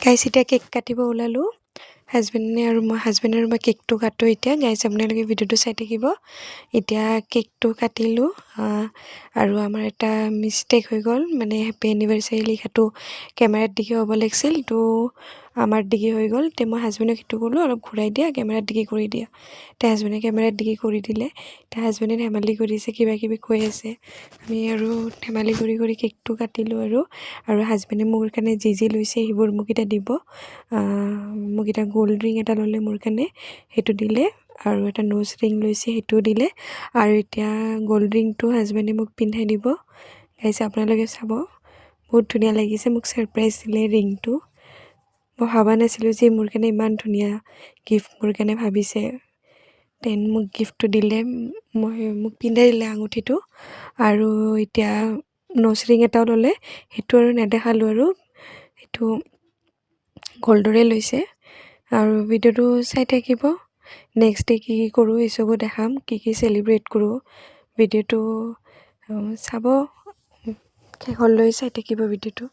গাইছ এতিয়া কেক কাটিব ওলালোঁ হাজবেণ্ডে আৰু মই কেকটো কাটো এতিয়া। গাইছ আপোনালোকে ভিডিঅ'টো চাই থাকিব। এতিয়া কেকটো কাটিলোঁ আৰু আমাৰ এটা মিষ্টেক হৈ গ'ল, মানে হেপী এনিভাৰ্চাৰী লিখাটো কেমেৰাত দিগি হ'ব লাগিছিল, তো আমাৰ দিগি হৈ গ'ল। তে মই হাজবেণ্ডক সেইটো ক'লোঁ অলপ ঘূৰাই দিয়া, কেমেৰাত দিগি কৰি দিয়া। তে হাজবেণ্ডে কেমেৰাত দিগি কৰি দিলে। তে হাজবেণ্ডে ধেমালি কৰিছে, কিবা কিবি কৈ আছে। আমি আৰু ধেমালি কৰি কৰি কেকটো কাটিলোঁ আৰু হাজবেণ্ডে মোৰ কাৰণে যি লৈছে সেইবোৰ মোক এতিয়া দিব। মোক এতিয়া গ'ল্ড ৰিং এটা ল'লে মোৰ কাৰণে, সেইটো দিলে। আৰু এটা নোজ ৰিং লৈছে, সেইটোও দিলে। আৰু এতিয়া গ'ল্ড ৰিংটো হাজবেণ্ডে মোক পিন্ধাই দিব। গাইছ আপোনালোকে চাব, বহুত ধুনীয়া লাগিছে। মোক ছাৰপ্ৰাইজ দিলে ৰিংটো। মই ভবা নাছিলোঁ যে মোৰ কাৰণে ইমান ধুনীয়া গিফ্ট মোৰ কাৰণে ভাবিছে। দেন মোক গিফ্টটো দিলে, মোক পিন্ধাই দিলে আঙুঠিটো। আৰু এতিয়া নোজ ৰিং এটাও ল'লে, সেইটো আৰু নেদেখালোঁ আৰু সেইটো গ'ল্ডৰে লৈছে। আৰু ভিডিঅ'টো চাই থাকিব। নেক্সট ডে কি কৰোঁ এইচবো দেখাম, কি চেলিব্ৰেট কৰোঁ। ভিডিঅ'টো চাব, শেষলৈ চাই থাকিব ভিডিঅ'টো।